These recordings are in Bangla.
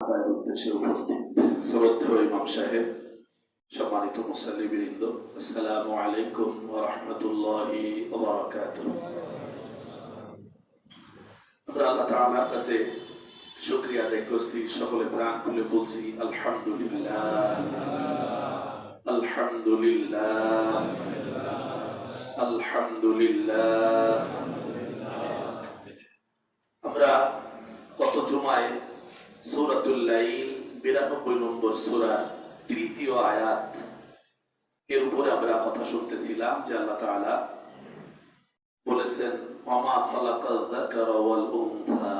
উদ্দেশ্যে উপস্থিত শ্রদ্ধেয় ইমাম সাহেব, সম্মানিত মুসল্লিবৃন্দ, আসসালামু আলাইকুম ওয়া রাহমাতুল্লাহি ওয়া বারাকাতুহু। আমরা আল্লাহ তাআলার কাছে শুকরিয়া আদায় করছি, সকলে প্রাণ খুলে বলছি আলহামদুলিল্লাহ, আলহামদুলিল্লাহ, আলহামদুলিল্লাহ। আমরা গত জুমায় সূরাতুল লাইল 92 নম্বর সূরার তৃতীয় আয়াত এর উপরে আমরা কথা শুনতেছিলাম যে আল্লাহ তাআলা বলেছেন ওয়ামা খালাকাল যাকারা ওয়াল উনসা,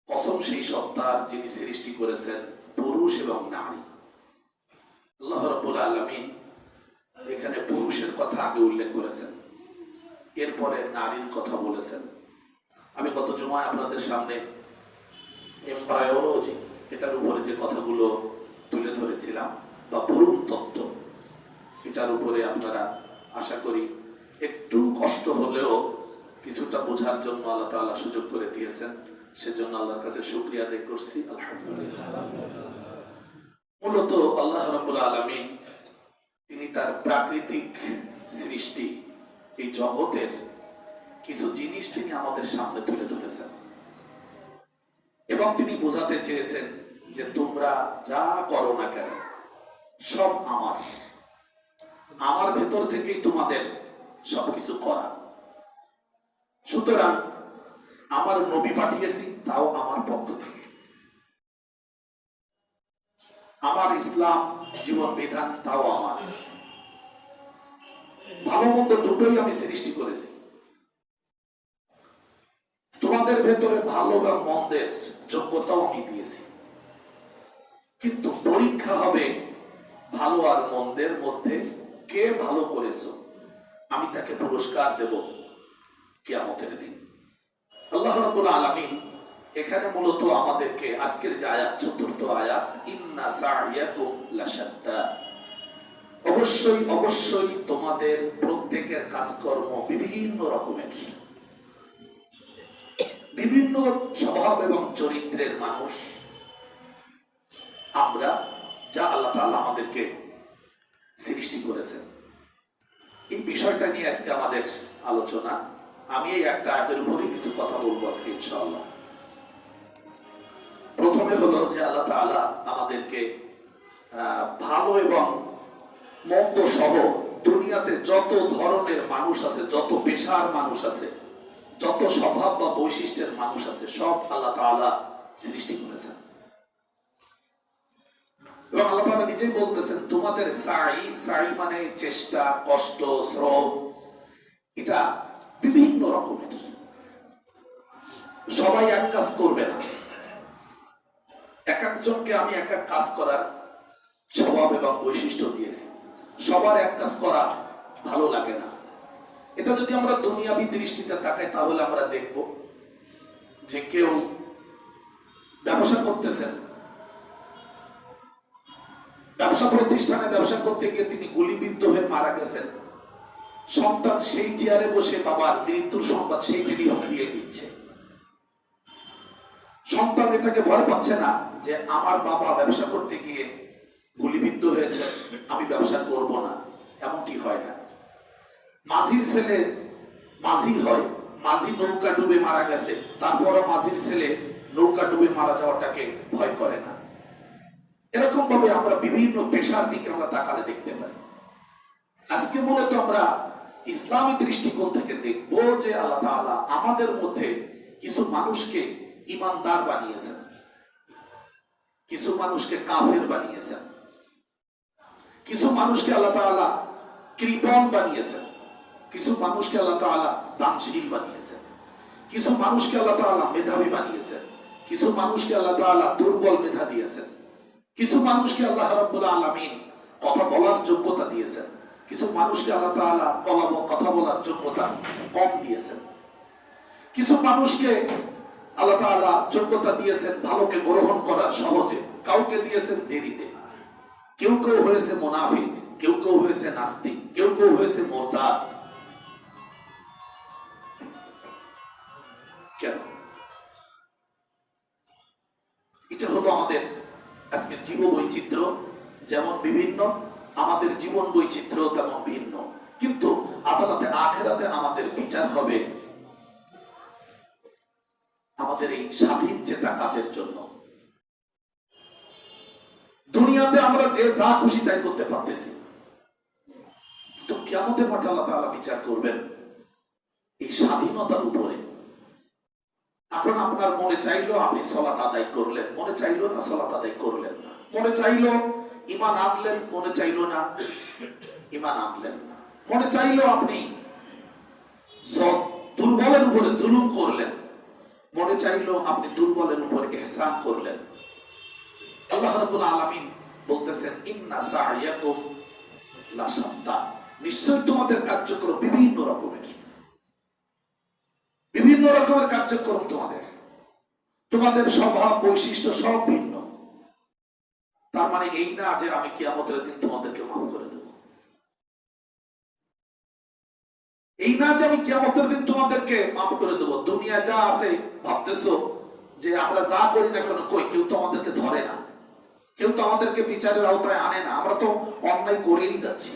কসম সেই সত্তার যিনি সৃষ্টি করেছেন পুরুষ এবং নারী। আল্লাহ রাব্বুল আলামিন এখানে পুরুষের কথা আগে উল্লেখ করেছেন, এরপরে নারীর কথা বলেছেন। আমি গত জুমায় আপনাদের সামনে এমব্রায়োলজি এটার উপরে যে কথাগুলো তুলে ধরেছিলাম বা ভ্রূণ তত্ত্ব, এটার উপরে আপনারা আশা করি একটু কষ্ট হলেও কিছুটা বোঝার জন্য আল্লাহ তাআলা সুযোগ করে দিয়েছেন, সেজন্য আল্লাহর কাছে শুকরিয়া আদায় করছি, আলহামদুলিল্লাহ। মূলত আল্লাহ রাব্বুল আলামিন তিনি তার প্রাকৃতিক সৃষ্টি এই জগতের কিছু জিনিস তিনি আমাদের সামনে তুলে ধরেছেন এবং তিনি বোঝাতে চেয়েছেন যে তোমরা যা করো না কেন সব আমার ভেতর থেকেই তোমাদের সবকিছু করা। সুতরাং আমার নবী পাঠিয়েছি তাও আমার পক্ষ থেকে, আমার ইসলাম জীবন বিধান তাও আমার, ভালো মন্দ দুটোই আমি সৃষ্টি করেছি। তোমাদের ভেতরে ভালো বা মন্দের যোগ্যতাও আমি দিয়েছি, কিন্তু পরীক্ষা হবে ভালো আর মন্দের মধ্যে কে ভালো করেছো, আমি তাকে পুরস্কার দেব কিয়ামতের দিন। আল্লাহ রাব্বুল আলামিন এখানে মূলত আমাদেরকে আজকের যে আয়াত, চতুর্থ আয়াত, ইন্না সাইয়াকুম লাশাত্তা, অবশ্যই অবশ্যই তোমাদের প্রত্যেকের কাজকর্ম বিভিন্ন রকমের, বিভিন্ন স্বভাব এবং চরিত্রের মানুষ আমরা, যা আল্লাহ তাআলা আমাদেরকে সৃষ্টি করেছেন। এই বিষয়টা নিয়ে আজকে আমাদের আলোচনা। আমি এই একটা আয়াতের উপরে কিছু কথা বলবো আজকে ইনশাআল্লাহ। প্রথমে হলো যে আল্লাহ তাআলা আমাদেরকে ভালো এবং মন্দ সহ দুনিয়াতে যত ধরনের মানুষ আছে, যত পেশার মানুষ আছে, যত স্বভাব বা বৈশিষ্ট্যের মানুষ আছে, সব আল্লাহ তাআলা সৃষ্টি করেছেন। এবং আল্লাহ তাআলা নিজেই বলতেছেন তোমাদের সাই মানে চেষ্টা, কষ্ট, শ্রম, এটা বিভিন্ন রকমের। সবাই এক কাজ করবে না, এক একজনকে আমি এক এক কাজ করার স্বভাব এবং বৈশিষ্ট্য দিয়েছি। সবার এক কাজ করা ভালো লাগে না। এটা যদি আমরা দুনিয়াবী দৃষ্টিতে তাকাই তাহলে আমরা দেখব যে কেউ ব্যবসা করতেছেন, ব্যবসা প্রতিষ্ঠানে ব্যবসা করতে গিয়ে তিনি গুলিবিদ্ধ হয়ে মারা গেছেন। সন্তান সেই চেয়ারে বসে বাবার মৃত্যুর সংবাদ সেই টেলিফোন দিয়ে দিচ্ছে। সন্তান এটাকে ভয় পাচ্ছে না যে আমার বাবা ব্যবসা করতে গিয়ে গুলিবিদ্ধ হয়েছে, আমি ব্যবসা করব না, এমনটি হয় না। মাঝির ছেলে মাঝি হয়, মাঝি নৌকা ডুবে মারা গেছে, তারপরও মাঝির ছেলে নৌকা ডুবে মারা যাওয়াটাকে ভয় করে না। এরকম ভাবে আমরা বিভিন্ন পেশার দিকে আমরা তাকালে দেখতে পারি। আজকে মূলত আমরা ইসলামী দৃষ্টিকোণ থেকে দেখব যে আল্লাহ তাআলা আমাদের মধ্যে কিছু মানুষকে ঈমানদার বানিয়েছেন, কিছু মানুষকে কাফের বানিয়েছেন, কিছু মানুষকে আল্লাহ তাআলা কৃপণ বানিয়েছেন, কিছু মানুষকে আল্লাহ তাআলা দানশীল বানিয়েছেন, কিছু মানুষকে আল্লাহ তাআলা মেধাবী বানিয়েছেন, কিছু মানুষকে আল্লাহ তাআলা দুর্বল মেধা দিয়েছেন, কিছু মানুষকে আল্লাহ রাব্বুল আলামিন কথা বলার যোগ্যতা দিয়েছেন, কিছু মানুষকে আল্লাহ তাআলা কথা বলার যোগ্যতা কম দিয়েছেন, কিছু মানুষকে আল্লাহ তাআলা যোগ্যতা দিয়েছেন ভালোকে গ্রহণ করার সহজে, কাউকে দিয়েছেন দেরিতে। কেউ কেউ হয়েছে মুনাফিক, কেউ কেউ হয়েছে নাস্তিক, কেউ কেউ হয়েছে মুরতাদ। কেন? এটা হলো আমাদের আজকে জীব বৈচিত্র্য যেমন বিভিন্ন, আমাদের জীবন বৈচিত্র্য তেমন ভিন্ন। কিন্তু আদালতে আখেরাতে আমাদের বিচার হবে আমাদের এই স্বাধীন চেতা কাজের জন্য। দুনিয়াতে আমরা যে যা খুশি তাই করতে পারতেছি, কিন্তু কিয়ামতের মাঠে আল্লাহ তাআলা বিচার করবেন এই স্বাধীনতার উপরে। এখন আপনার মনে চাইলো আপনি সালাত আদায় করলেন, মনে চাইলো না সালাত আদায় করলেন না, মনে চাইলো ঈমান আনলেন, মনে চাইলো না ঈমান আনলেন না, মনে চাইলো আপনি দুর্বলের উপরে জুলুম করলেন, মনে চাইলো আপনি দুর্বলের উপরে ইহসান করলেন। আল্লাহ রাব্বুল আলামিন বলতেছেন ইন্না সা'য়াকুম লাশাত্তা, নিশ্চয় তোমাদের কার্যক্রম বিভিন্ন রকমের, বিভিন্ন রকমের কার্যক্রম তোমাদের, তোমাদের স্বভাব বৈশিষ্ট্য সব ভিন্ন। তার মানে এই না যে আমি কিয়ামতের দিন তোমাদেরকে মাফ করে দেব, এই না যে আমি কিয়ামতের দিন তোমাদেরকে মাফ করে দেব। দুনিয়া যা আছে ভাবতেছো যে আমরা যা করি না কেন কই কেউ তো আমাদেরকে ধরে না, কেউ তো আমাদেরকে বিচারের আওতায় আনে না, আমরা তো অন্যায় করেই যাচ্ছি,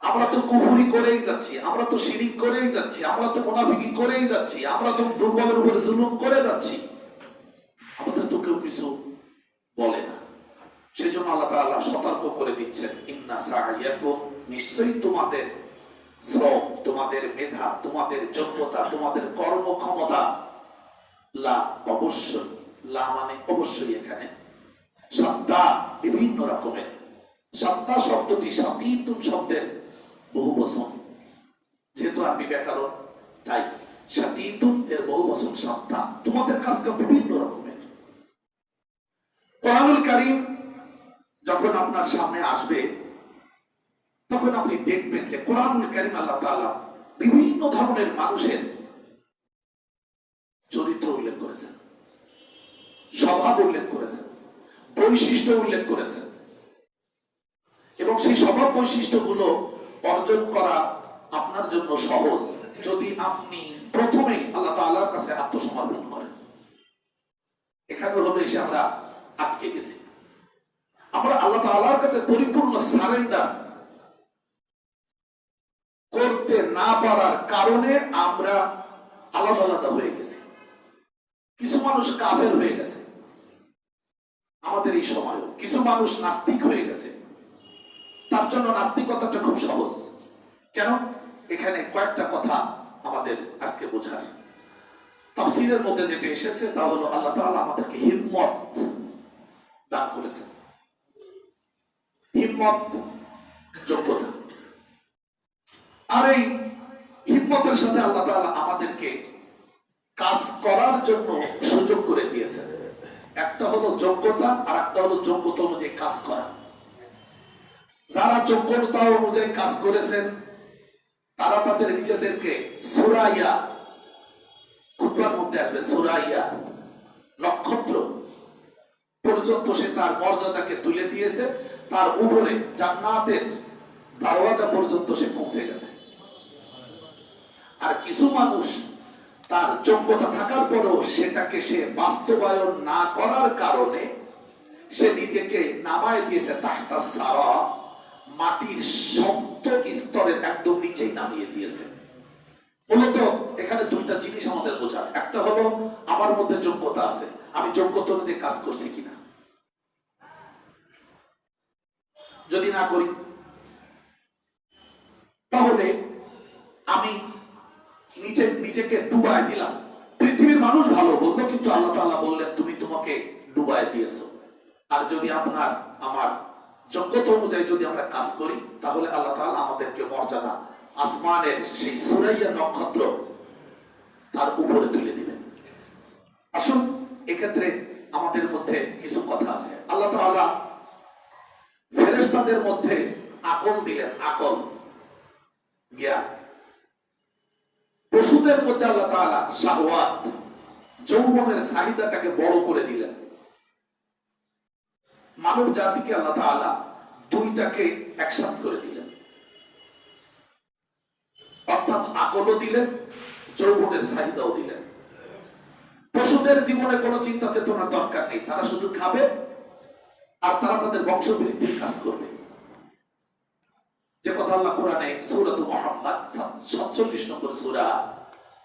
আমরা তো কুফরি করেই যাচ্ছি, আমরা তো শিরিক করেই যাচ্ছি, আমরা তো মুনাফিকি করেই যাচ্ছি, আমরা তো দুর্বলের উপরে জুলুম করে যাচ্ছি, আমাদের তো কেউ কিছু বলে না। সেজন্য আল্লাহ তাআলা সতর্ক করে দিচ্ছেন ইন্না সা'য়াকুম, নিশ্চয়ই তোমাদের শ্রম, তোমাদের মেধা, তোমাদের যোগ্যতা, তোমাদের কর্মক্ষমতা, লা অবশ্যই, লা মানে অবশ্যই, এখানে সাত্তা বিভিন্ন রকমের। সাত্তা শব্দটি সাতীতুন শব্দের বহু বচন, যেহেতু আরবি ব্যাকরণ তাই সাতীতুন এর বহু বচন সাত্তা, তোমাদের কাজটা বিভিন্ন রকমের। কোরআনুল কারীম যখন আপনার সামনে আসবে তখন আপনি দেখবেন যে কোরআনুল কারীম আল্লাহ তাআলা বিভিন্ন ধরনের মানুষের চরিত্র উল্লেখ করেছেন, স্বভাব উল্লেখ করেছেন, বৈশিষ্ট্য উল্লেখ করেছেন, এবং সেই স্বভাব বৈশিষ্ট্যগুলো অর্জন করা আপনার জন্য সহজ যদি আপনি প্রথমেই আল্লাহ তাআলার কাছে আত্মসমর্পণ করেন। এখানে হলো এসে আমরা আটকে গেছি, আমরা আল্লাহ তাআলার কাছে পরিপূর্ণ সারেন্ডার করতে না পারার কারণে আমরা আলাদা আলাদা হয়ে গেছি। কিছু মানুষ কাফের হয়ে গেছে, আমাদের এই সময়ও কিছু মানুষ নাস্তিক হয়ে গেছে। তার জন্য নাস্তিকতাটা খুব সহজ। কেন? এখানে কয়েকটা কথা আমাদের আজকে বোঝার। তাফসীরের মধ্যে যেটা এসেছে তা হলো আল্লাহ তাআলা আমাদেরকে হিম্মত দান করেছেন। হিম্মত যোগ্যতা, আর এই হিম্মতের সাথে আল্লাহ তাআলা আমাদেরকে কাজ করার জন্য সুযোগ করে দিয়েছেন। একটা হলো যোগ্যতা আর একটা হলো যোগ্যতা অনুযায়ী কাজ করা। যারা যোগ্যতা অনুযায়ী কাজ করেছেন তারা তাদের নিজেদেরকে সুরাইয়া, খুতবার মধ্যে আসবে সুরাইয়া, নক্ষত্র পর্যন্ত সে তার মর্যাদাকে তুলে দিয়েছে, তার উপরে জান্নাতের দরওয়াজা পর্যন্ত সে পৌঁছে গেছে। আর কিছু মানুষ তার যোগ্যতা থাকার পরেও সেটাকে সে বাস্তবায়ন না করার কারণে সে নিজেকে নামায় দিয়েছে তাহতা সারা, মাটির শক্ত স্তরের একদম নিচেই নামিয়ে দিয়েছে। মূলত এখানে দুইটা জিনিস আমাদের বোঝার। একটা হলো আমার মধ্যে যোগ্যতা আছে, আমি যোগ্যতা অনুযায়ী কাজ করছি কিনা। যদি না করি তাহলে আমি নিজেকে ডুবায় দিলাম। পৃথিবীর মানুষ ভালো বললো, কিন্তু আল্লাহ তাআলা বললেন তুমি তোমাকে ডুবায় দিয়েছো। আর যদি আপনার আমার যোগ্যতা অনুযায়ী যদি আমরা কাজ করি তাহলে আল্লাহ তাআলা আমাদেরকে মর্যাদা আসমানের সেই সুরাইয়া নক্ষত্র তার উপরে তুলে দিবেন। আসুন এক্ষেত্রে আমাদের মধ্যে কিছু কথা আছে। আল্লাহ তাআলা ফেরেশতাদের মধ্যে আকল দিলেন, আকল জ্ঞান। পশুদের মধ্যে আল্লাহ তাআলা শাহওয়াত, যৌবনের চাহিদাটাকে বড় করে দিলেন। মানব জাতিকে আল্লাহ তাআলা দুইটাকে একসাথে করে দিলেন, অর্থাৎ আকলও দিলেন, যৌবনের চাহিদাও দিলেন। পশুদের জীবনে কোনো চিন্তা চেতনার দরকার নেই, তারা শুধু খাবে আর তারা তাদের বংশবৃদ্ধির কাজ করবে। যে কথা আল্লাহ কোরআনে সূরাত মুহাম্মদ 47 নম্বর সূরা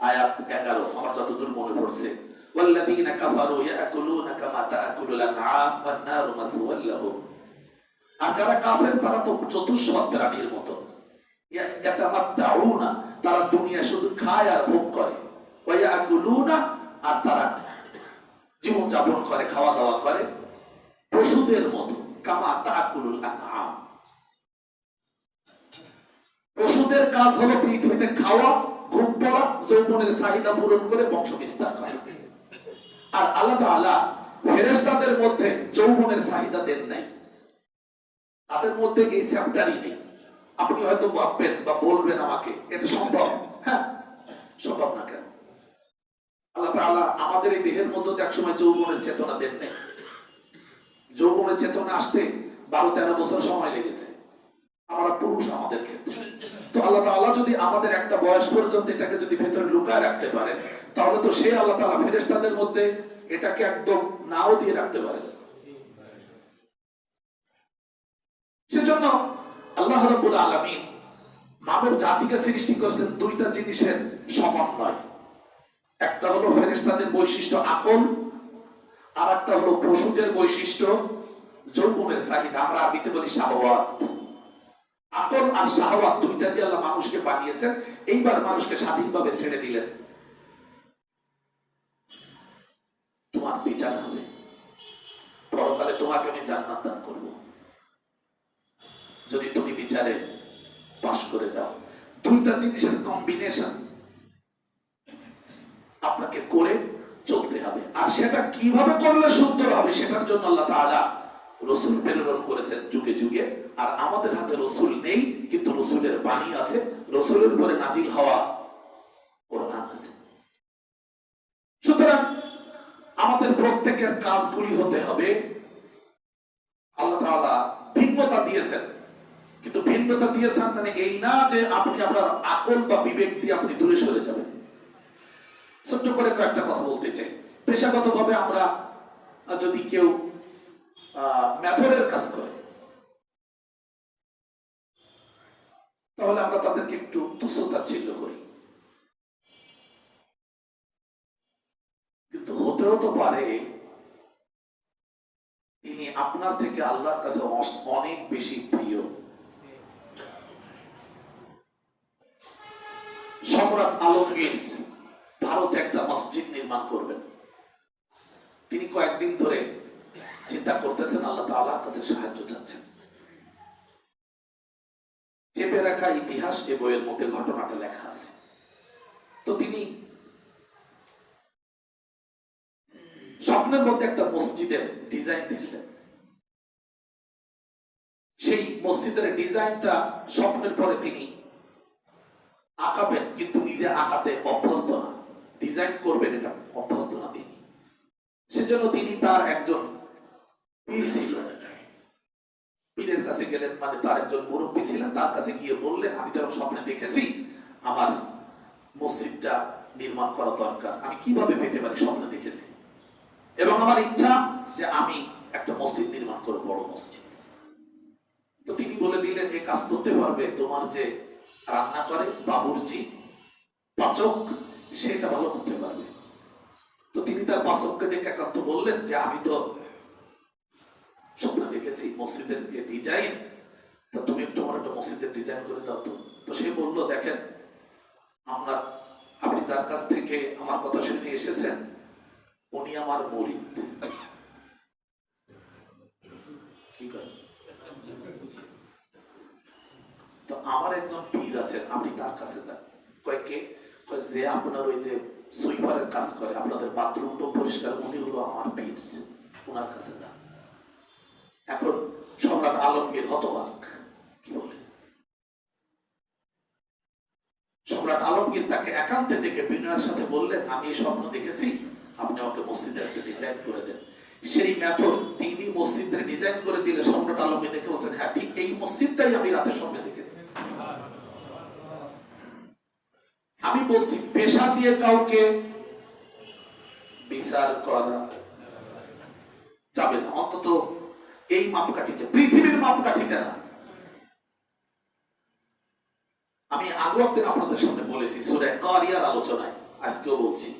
আয়াত 11 আমার যতদূর মনে পড়ছে, ওয়াল্লাযীনা কাফারু ইয়াকুলুনা কামা তাআকুলুল আনআম ওয়ান নারু মাসওয়াল লাহুম। আর যারা কাফের তারা তো চতুষ্পদ প্রাণীর মতো, ইয়াতামাত্তাউনা, তারা দুনিয়া শুধু খায় আর ভোগ করে, ওয়া ইয়াকুলুনা, আর তারা জীবন যাপন করে, খাওয়া দাওয়া করে পশুদের মতো, কামা তাআকুলুল আনআম। পশুদের কাজ হলো পৃথিবীতে খাওয়া, ঘুম পড়া, যৌবনের চাহিদা পূরণ করে বংশ বিস্তার করা। আর আল্লাহ তাআলা ফেরেশতাদের মধ্যে যৌবনের চাহিদা দেন নাই, তাদের মধ্যে এই চ্যাপ্টারই নেই। আপনি হয়তো ভাববেন বা বলবেন আমাকে এটা সম্ভব, হ্যাঁ সম্ভব না কেন? আল্লাহ তাআলা আমাদের এই দেহের মধ্যে একসময় যৌবনের চেতনা দেন নাই। যৌবনের চেতনা আসতে 12-13 বছর সময় লেগেছে, আমরা পুরুষ আমাদের ক্ষেত্রে। তো আল্লাহ তাআলা যদি আমাদের একটা বয়স পর্যন্ত এটাকে যদি ভেতরে লুকায় রাখতে পারেন, তাহলে তো সে আল্লাহ তাআলা ফেরেশতাদের মধ্যে এটাকে একদম নাও দিয়ে রাখতে পারেন। সেজন্য আল্লাহ রাব্বুল আলামিন মানব জাতিকে সৃষ্টি করেছেন দুইটা জিনিসের সমন্বয়। একটা হলো ফেরেশতাদের বৈশিষ্ট্য আকল, আর একটা হলো পশুদের বৈশিষ্ট্য যৌবনের চাহিদা, আমরা আরবিতে বলি শাহওয়াত। আকল আর শাহওয়াত দুইটা দিয়ে আল্লাহ মানুষকে বানিয়েছেন। এইবার মানুষকে স্বাধীনভাবে ছেড়ে দিলেন, তোমার বিচার হবে, পরকালে তোমাকে আমি জান্নাত দান করব যদি তুমি বিচারে পাশ করে যাও। দুইটা জিনিসের কম্বিনেশন আপনাকে করে চলতে হবে, আর সেটা কিভাবে করলে সুন্দর হবে সেটার জন্য আল্লাহ তাআলা রাসূল প্রেরণ করেছেন যুগে যুগে। আর আমাদের হাতে রাসূল নেই, কিন্তু রাসূলের বাণী আছে, রাসূলের উপরে নাজিল হওয়া কোরআন আছে। সুতরাং আমাদের প্রত্যেকের কাজগুলি হতে হবে, আল্লাহ তাআলা ভিন্নতা দিয়েছেন, কিন্তু ভিন্নতা দিয়েছেন মানে এই না যে আপনি আপনার আকল বা বিবেক দিয়ে আপনি দূরে সরে যাবেন। ছোট্ট করে কয়েকটা কথা বলতে চাই। পেশাগতভাবে আমরা যদি কেউ মেথডের কাজ করে, তাহলে আমরা তাদেরকে একটু তুচ্ছ-তাচ্ছিল্য করি, কিন্তু হতেও তো পারে তিনি আপনার থেকে আল্লাহর কাছে অনেক বেশি প্রিয়। সম্রাট আলমগীর ভারতে একটা মসজিদ নির্মাণ করবেন। তিনি কয়েকদিন ধরে চিন্তা করতেছেন, আল্লাহ তাআলার কাছে সাহায্য চাচ্ছেন। চেপে রাখা ইতিহাস এ বইয়ের মধ্যে ঘটনাটা লেখা আছে। তো তিনি স্বপ্নের মধ্যে একটা মসজিদের ডিজাইন দেখলেন। সেই মসজিদের ডিজাইনটা স্বপ্নের পরে তিনি আঁকাবেন, কিন্তু নিজে আঁকাতে অভ্যস্ত না, ডিজাইন করবেন এটা অভ্যস্ত না তিনি। সেজন্য তিনি তার একজন পীর ছিলেন, পীরের কাছে গেলেন, মানে তার একজন মুরব্বী ছিলেন, তার কাছে গিয়ে বললেন, আমি তো স্বপ্নে দেখেছি আমার মসজিদটা নির্মাণ করা দরকার, আমি কিভাবে পেতে পারি? স্বপ্নে দেখেছি এবং আমার ইচ্ছা যে আমি একটা মসজিদ নির্মাণ করব, বড় মসজিদ। তো তিনি বলে দিলেন, এই কাজ করতে পারবে তোমার যে রান্না করে বাবুর্চি, পাচক, সেটা ভালো করতে পারবে। তো তিনি তার পাচককে ডেকে একান্ত বললেন যে আমি তো স্বপ্নে দেখেছি মসজিদের ডিজাইন, তা তুমি একটু আমার একটা মসজিদের ডিজাইন করে দাও তো। তো সে বলল, দেখেন আপনি যার কাছ থেকে আমার কথা শুনে এসেছেন উনি আমার মুরিদ। কি করেন? তো আমার একজন পীর আছেন, আপনি তার কাছে যান। কয়েকে যে আপনার ওই যে সুইপারের কাজ করে, আপনাদের বাথরুমটা পরিষ্কার, উনি হলো আমার পীর, ওনার কাছে যান। এখন সম্রাট আলমগীর হতবাক, কি বলে? সম্রাট আলমগীর তাকে একান্তে ডেকে বিনয়ের সাথে বললেন, আমি এই স্বপ্ন দেখেছি, আপনি আমাকে মসজিদের একটা ডিজাইন করে দেন। সেই মেথড তিনি মসজিদের ডিজাইন করে দিলে সম্রাট আলমগীর দেখে বলছেন, হ্যাঁ ঠিক এই মসজিদটাই আমি রাতের স্বপ্নে দেখেছি। আমি বলছি, পেশা দিয়ে কাউকে বিচার করা যাবে না, অন্তত এই মাপকাঠিতে, পৃথিবীর মাপকাঠিতে না। আমি আগেও একদিন আপনাদের সামনে বলেছি সূরা কারিয়ার আলোচনায়, আজকেও বলছি,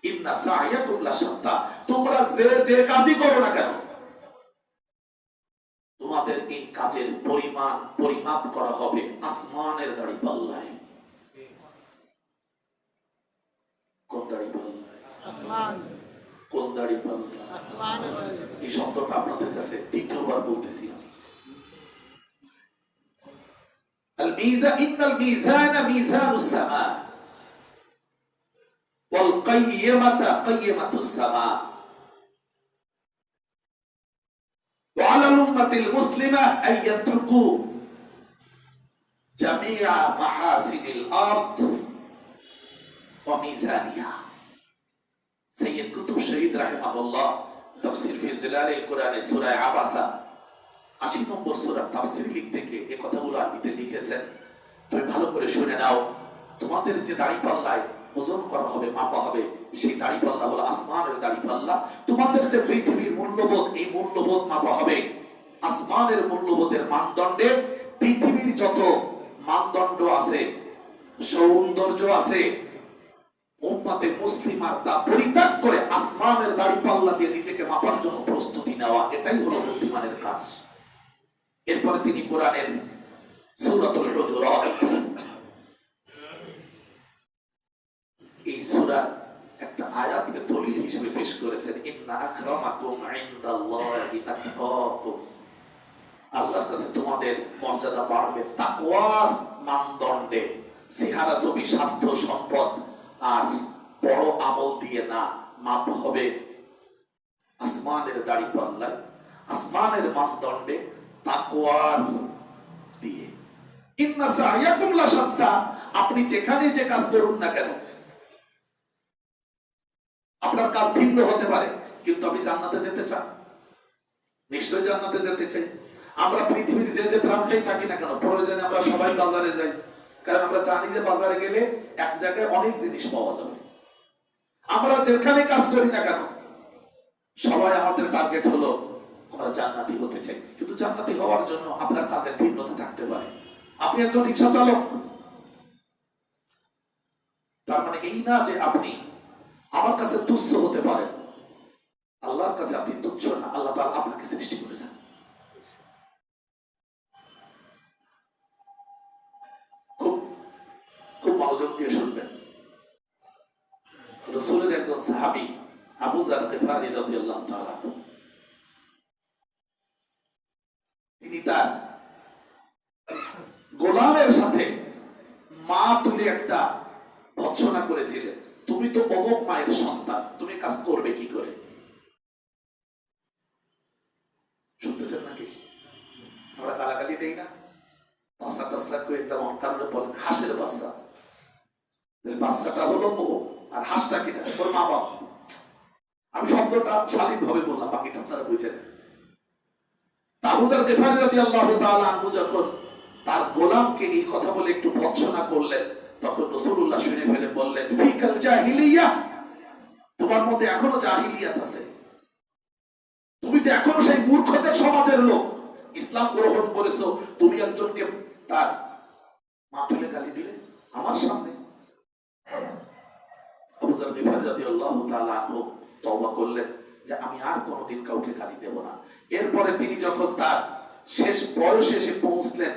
ইন্না সা'য়াকুম লাশাত্তা, তোমরা যে যে কাজই করো না কেন, তোমাদের এই কাজের পরিমাণ পরিমাপ করা হবে আসমানের দাঁড়িপাল্লায়। কোন দাঁড়িপাল্লায়? আসমান। কোন দাঁড়িপাল্লা? আসমানের। এই শব্দটা আপনাদের কাছে দ্বিতীয়বার বলতেছি আমি। আল মিজান, ইন্নাল মিজানা মিজানুস সামা ওয়াল কাইয়ামাতা কাইয়ামাতুস সামা ওয়া আলাল উম্মাতিল মুসলিমা আন ইয়াতরুকু জামিআ মাহাসিনিল আরদ ওয়া মিজানিহা। সৈয়দ কুতুব শহীদ রাহিমাহুল্লাহ তাফসীর ফি জিলালিল কুরআনে সূরা আবাসা ৮০ নম্বর সূরা তাফসীর লিখতে গিয়ে এই কথাগুলো আরবিতে লিখেছেন। তুমি ভালো করে শুনে নাও, তোমাদের যে দাড়িপাল্লায় ওজন করা হবে, মাপা হবে, সেই দাড়িপাল্লা হলো আসমানের দাড়িপাল্লা। তোমাদের যে পৃথিবীর মূল্যবোধ, এই মূল্যবোধ মাপা হবে আসমানের মূল্যবোধের মানদণ্ডে। পৃথিবীর যত মানদণ্ড আছে, সৌন্দর্য আছে, উম্মতে মুসলিমার তা পরিত্যাগ করে আসমানের দাড়িপাল্লা দিয়ে নিজেকে মাপার জন্য প্রস্তুতি নেওয়া, এটাই হলো বুদ্ধিমানের কাজ। এরপরে তিনি কোরআনের সূরাতুল হুজুরাত, এই সূরার একটা আয়াতকে দলিল হিসেবে পেশ করেছেন, ইন্না আকরামাকুম ইনদাল্লাহি আতকাকুম। আল্লাহর কাছে তোমাদের মর্যাদা বাড়বে তাকওয়ার মানদণ্ডে। চেহারা, ছবি, স্বাস্থ্য, সম্পদ আর বড় আমল দিয়ে না, মাপ হবে আসমানের দাড়িপাল্লায়, আসমানের মানদণ্ডে, তাকওয়ার দিয়ে। ইন্না সা'য়াকুম লাশাত্তা, আপনি যেখানে যে কাজ করুন না কেন, আপনার কাজ ভিন্ন হতে পারে, কিন্তু আপনি জান্নাতে যেতে চান, নিশ্চয়ই জান্নাতে যেতে চাই। আমরা পৃথিবীর যে যে প্রান্তেই থাকি না কেন, প্রয়োজনে আমরা সবাই বাজারে যাই, কারণ আমরা জানি যে বাজারে গেলে এক জায়গায় অনেক জিনিস পাওয়া যাবে। আমরা যেখানে কাজ করি না কেন, সবাই আমাদের টার্গেট হলো আমরা জান্নাতি হতে চাই। কিন্তু জান্নাতি হওয়ার জন্য আপনার কাজের ভিন্নতা থাকতে পারে। আপনি একজন রিকশা চালক, তার মানে এই না যে আপনি আমার কাছে তুচ্ছ হতে পারেন। আল্লাহর কাছে আপনি তুচ্ছ না, আল্লাহ তাআলা আপনাকে সৃষ্টি করেছেন। খুব খুব মনোযোগ দিয়ে শুনবেন। রাসূলের একজন সাহাবী আবু যার গিফারী রাদিয়াল্লাহু তাআলা, তিনি তার গোলামের সাথে মা তুলে একটা ভৎসনা করেছিলেন, তুমি তো অমুক মায়ের সন্তান, তুমি কাজ করবে কি করে? শুনতেছেন নাকি? আমরা গালাগালি দেই না, বাচ্চা টাচ্চা করে, যেমন কারণে বলেন হাঁসের বাচ্চা, বাচ্চাটা হলো ও, আর হাঁসটা কিনা ওর মা বাবা। আমি শব্দটা শালীন ভাবে বললাম, বাকিটা আপনারা বুঝেন। আবু যার গিফারী রাদিয়াল্লাহু তাআলা আনহু যখন তার গোলামকে এই কথা বলে একটু ভৎসনা করলেন, তখন রাসূলুল্লাহ শুনে ফেলে বললেন, ফিকাল জাহিলিয়া, তোমার মধ্যে এখনো জাহিলিয়াত আছে, তুমি তো এখনো সেই মূর্খদের সমাজের লোক। ইসলাম গ্রহণ করেছো, তুমি একজনকে তার মা তুলে গালি দিলে আমার সামনে। আবু যার গিফারী রাদিয়াল্লাহু তাআলা আনহু তওবা করলেন যে আমি আর কোনোদিন কাউকে গালি দেব না। এরপরে তিনি যখন তার শেষ বয়সে এসে পৌঁছলেন,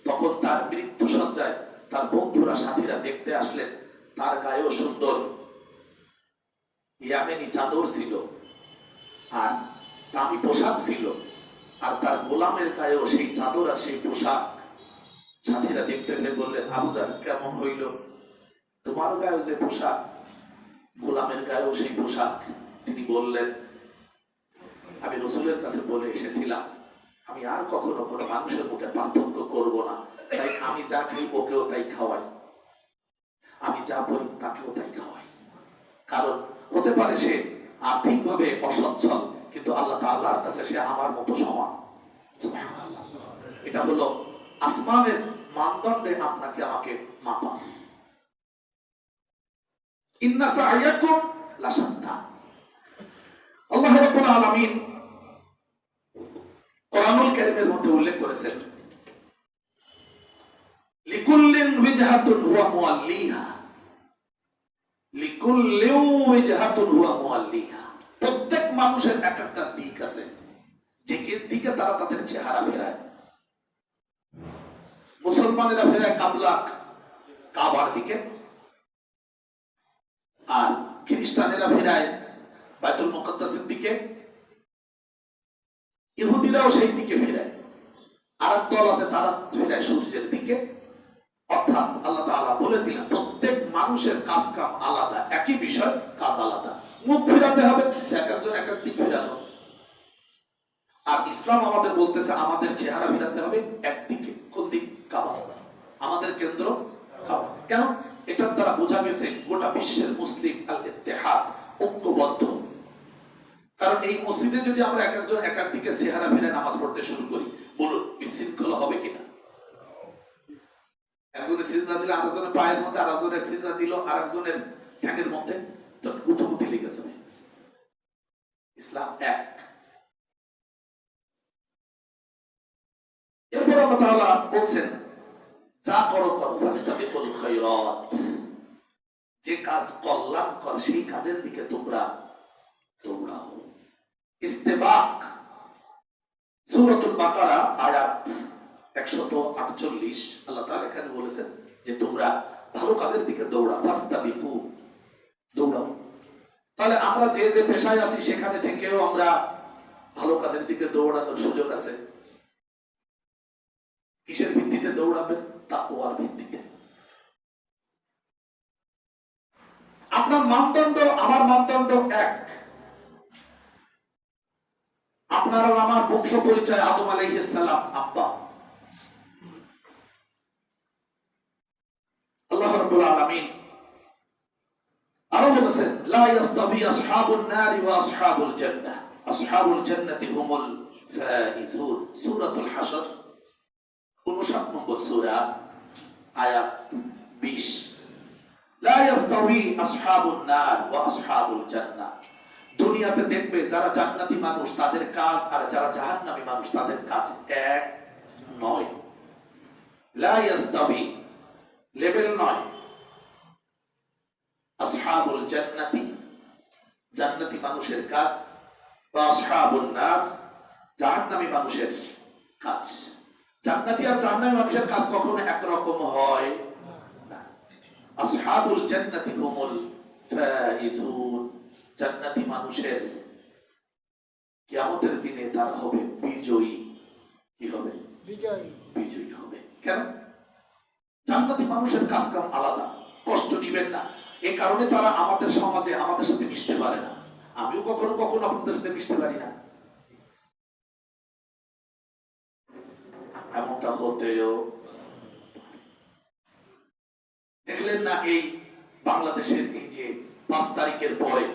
তখন তার মৃত্যু সজ্জায় তার বন্ধুরা, সাথীরা দেখতে আসলেন। তার গায়েও সুন্দর ইয়ামেনি চাদর ছিল আর দামি পোশাক ছিল, আর তার গোলামের গায়েও সেই চাদর আর সেই পোশাক। সাথীরা দেখতে পেয়ে বললেন, আবু যার কেমন হইল, তোমার গায়েও যে পোশাক, গোলামের গায়েও সেই পোশাক। তিনি বললেন, আমি রাসূলের কাছে বলে এসেছিলাম আমি আর কখনো কোনো মানুষের মধ্যে পার্থক্য করব না, তাই আমি যা খাই ওকেও তাই খাওয়াই, আমি যা বলি তাকেও তাই খাওয়াই। কারণ হতে পারে সে আর্থিকভাবে অসচ্ছল, কিন্তু আল্লাহ তাআলার কাছে সে আমার মতো সমান। সুবহানাল্লাহ। এটা হলো আসমানের মানদণ্ডে আপনাকে আমাকে মাপা। ইন্না সা'য়াকুম লাশাত্তা, আলামিন কোরআনুল কারীমের মধ্যে উল্লেখ করেছেন, লিকুল্লিন ওয়াজহাতুন হুয়া মুআল্লিহা, লিকুল্লিন ওয়াজহাতুন হুয়া মুআল্লিহা। প্রত্যেক মানুষের এক একটা দিক আছে, যে দিকে তারা তাদের চেহারা ফেরায়। মুসলমানেরা ফেরায় কাবার দিকে, আর খ্রিস্টানেরা ফেরায় বাইতুল মুকাদ্দাসের দিকে, ইহুদিরাও সেই দিকে ফেরায়। আর এক দল আছে তারা ফেরায় সূর্যের দিকে। অর্থাৎ আল্লাহ তাআলা বলে দিলেন প্রত্যেক মানুষের কাজ কাম আলাদা, একই বিষয় কাজ আলাদা। মুখ ফিরাতে হবে, এক একজন এক এক দিক ফিরানো। আর ইসলাম আমাদের বলতেছে আমাদের চেহারা ফিরাতে হবে একদিকে। কোন দিক? কাবা। আমাদের কেন্দ্র কাবা। কেন? এটার দ্বারা বোঝা গেছে গোটা বিশ্বের মুসলিম আল ইত্তেহাদ, ঐক্যবদ্ধ। কারণ এই মসজিদে যদি আমরা এক একজন এক এক দিকে চেহারা ফিরে নামাজ পড়তে শুরু করি, বলুন বিশৃঙ্খলা হবে কিনা? একজনের সিজদা দিলে আরেকজনের পায়ের মধ্যে, আরেকজনের সিজদা দিল আরেকজনের ঠ্যাঙের মধ্যে, তো গুতগুতি লেগে যাবে। ইসলাম এক। এরপর আল্লাহ তাআলা বলছেন, যা করো করো ফাস্তাবিকুল খায়রাত, যে কাজ কল্যাণকর সেই কাজের দিকে তোমরা দৌড়াও। ইস্তেবাক, সূরাতুল বাকারা আয়াত 148। আল্লাহ তাআলা এখানে বলেছেন যে তোমরা ভালো কাজের দিকে দৌড়াও, ফাস্তাবিকু, দৌড়াও। তাহলে আমরা যে যে পেশায় আছি সেখানে থেকেও আমরা ভালো কাজের দিকে দৌড়ানোর সুযোগ আছে। কিসের ভিত্তিতে দৌড়াবেন? তাকওয়ার ভিত্তিতে। আপনার মানদণ্ড আমার মানদণ্ড এক। আপনার আর আমার বংশ পরিচয় আদম আলাইহিস সালাম আব্বা। আল্লাহ রাব্বুল আলামিন আরো বলেছেন, লা ইয়াস্তাবি আসহাবুন নারি ওয়া আসহাবুল জান্নাহ, আসহাবুল জান্নাতি হুমুল ফাইজুন। সূরাতুল হাশর 59 নম্বর সূরা, আয়াত 20। লা ইয়াস্তাবি আসহাবুন নার ওয়া আসহাবুল জান্নাহ। দুনিয়াতে দেখবে যারা জান্নাতি মানুষ তাদের কাজ আর যারা জাহান্নামী মানুষ তাদের কাজ এক নয়। লা ইয়াস্তাবি, লেভেল নয়। আসহাবুল জান্নাতি, জান্নাতি মানুষের কাজ, ওয়া আসহাবুন নার, জাহান্নামী মানুষের কাজ। জান্নাতি আর জাহান্নামী মানুষের কাজ কখনো একরকম হয় না। আসহাবুল জান্নাতি হুমুল ফাইজুন, জান্নাতি মানুষের কিয়ামতের দিনে তারা হবে বিজয়ী। কি হবে? বিজয়ী। বিজয়ী হবে। কেন? জান্নাতি মানুষের কাজ কাম আলাদা, কষ্ট নিবেন না। এই কারণে তারা আমাদের সমাজে আমাদের সাথে মিশতে পারে না। আমিও কখনো কখনো আপনাদের সাথে মিশতে পারি না, এমনটা হতেও। দেখলেন না এই বাংলাদেশের এই যে 5 তারিখের পরে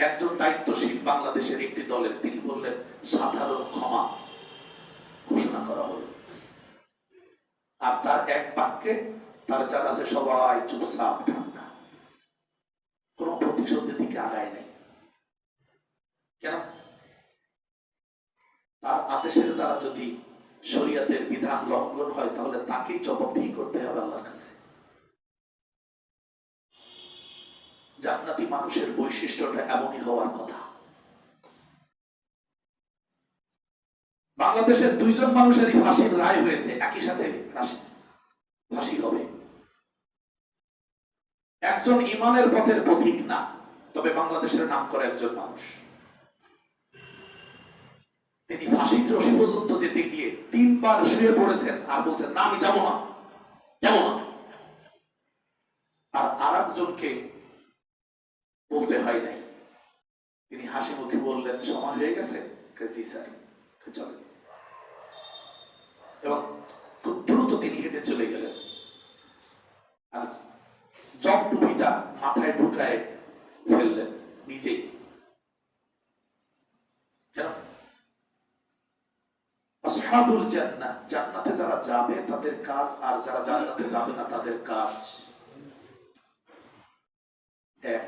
একজন দায়িত্বশীল বাংলাদেশের একটি দলের তিনি বললেন সাধারণ ক্ষমা ঘোষণা করা হলো, আর তার এক বাক্যে তার যারা আছে সবাই চুপচাপ ঠান্ডা, কোন প্রতিশোধের দিকে আগায় নেই। কেন? তার আদেশের দ্বারা যদি শরীয়তের বিধান লঙ্ঘন হয় তাহলে তাকেই জবাবদিহি করতে হবে আল্লাহর কাছে। জান্নাতি মানুষের বৈশিষ্ট্যটা এমনই হওয়ার কথা। বাংলাদেশের 2 জন মানুষেরই ফাঁসির রায় হয়েছে, একই সাথে ফাঁসি হবে। একজন ইমানের পথের পথিক না, তবে বাংলাদেশের নাম করে একজন মানুষ। তিনি ফাঁসির রশি পর্যন্ত যেতে গিয়ে 3 বার শুয়ে পড়েছেন আর বলছেন না আমি যাব না, যাব না। আর আরেকজনকে বলতে হয় নাই, তিনি হাসি মুখে বললেন সময় হয়ে গেছে, জি স্যার চলেন, এবং খুব দ্রুত তিনি হেঁটে চলে গেলেন। আর জব টুপিটা মাথায় ঢুকায় ফেললেন নিজেই। কেন? আসহাবুল জান্নাহ, জান্নাতে যারা যাবে তাদের কাজ আর যারা জান্নাতে যাবে না তাদের কাজ এক।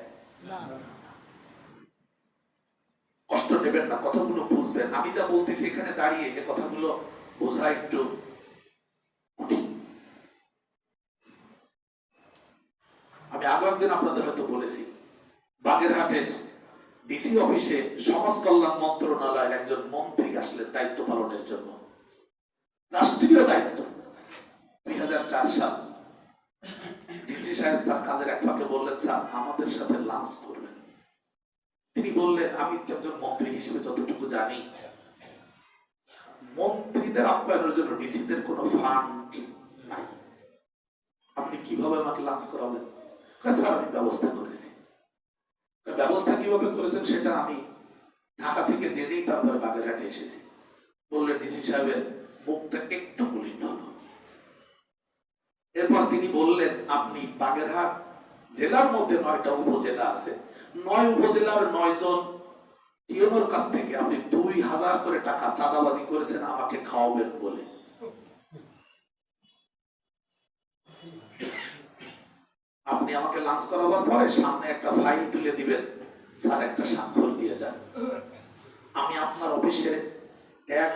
কষ্ট নেবেন না, কথাগুলো বুঝবেন। আমি যা বলতেছি এখানে দাঁড়িয়ে এই কথাগুলো বোঝা একটু কঠিন। আমি আগে একদিন আপনাদের হয়তো বলেছি, বাগেরহাটের ডিসি অফিসে সমাজ কল্যাণ মন্ত্রণালয়ের একজন মন্ত্রী আসলেন দায়িত্ব পালনের জন্য, রাষ্ট্রীয় দায়িত্ব। 2004 সাল। ডিসি সাহেব তার কাজের এক ফাঁকে বললেন, স্যার আমাদের সাথে লাঞ্চ করবেন। তিনি বললেন, আমি একজন মন্ত্রী হিসেবে যতটুকু জানি, মন্ত্রীদের আপ্যায়নের জন্য ডিসিদের কোনো ফান্ড নাই, আপনি কিভাবে আমাকে লাঞ্চ করাবেন? স্যার আমি ব্যবস্থা করেছি। ব্যবস্থা কিভাবে করেছেন সেটা আমি ঢাকা থেকে জেনেই তারপরে বাগেরহাটে এসেছি। বললেন, ডিসি সাহেবের মুখটা একটু মলিন হলো। এরপর তিনি বললেন, আপনি বাগেরহাট জেলার মধ্যে 9টা উপজেলা আছে, 9 উপজেলার 9 জন জিএমওর কাছ থেকে আপনি 2000 করে টাকা চাঁদাবাজি করেছেন আমাকে খাওয়াবেন বলে। আপনি আমাকে লাঞ্চ করাবার পরে সামনে একটা ফাইল তুলে দিবেন, স্যার একটা স্বাক্ষর দিয়ে যান। আমি আপনার অফিসে এক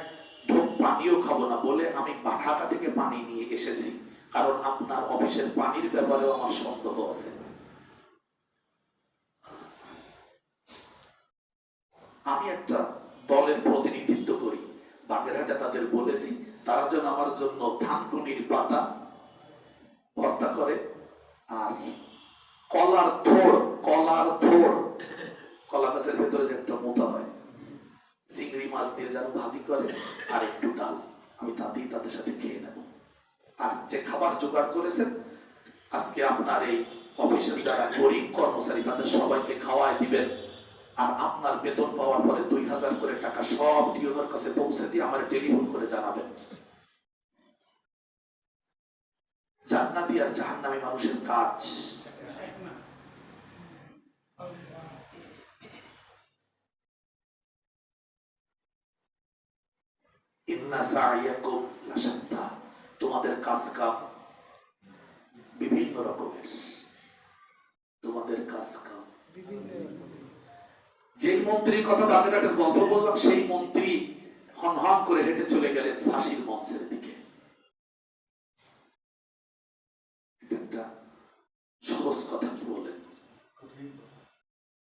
ঢোক পানিও খাবো না বলে আমি ঢাকা থেকে পানি নিয়ে এসেছি, কারণ আপনার অফিসের পানির ব্যাপারেও আমার সন্দেহ আছে। আমি একটা দলের প্রতিনিধিত্ব করি, বাগেরহাটে তাদের বলেছি তারা যেন আমার জন্য ধানকুনির পাতা ভর্তা করে আর কলার থোড়, কলা গাছের ভেতরে যে একটা মোটা হয়, চিংড়ি মাছ দিয়ে যেন ভাজি করে আর একটু ডাল, আমি তাতেই তাদের সাথে খেয়ে নেব। আর যে খাবার জোগাড় করেছেন আজকে আপনার এই অফিসের যারা গরিব কর্মচারী তাদের সবাইকে খাওয়ায় দিবেন, আর আপনার বেতন পাওয়ার পরে 2000 করে টাকা সব ডিওর কাছে পৌঁছে দিয়ে আমার টেলিফোন করে জানাবেন। জান্নাতি আর জাহান্নামী মানুষের কাজ। ইন্না সাইয়াকুম লাশাত্তা, তোমাদের কাজ কাম বিভিন্ন রকমের, তোমাদের কাজ কাম বিভিন্ন রকমের। যেই মন্ত্রীর কথা বাগেরহাটের গল্প বললাম, সেই মন্ত্রী হন হন করে হেঁটে চলে গেলেন ফাঁসির মঞ্চের দিকে। একটা সহজ কথা কি বলেন,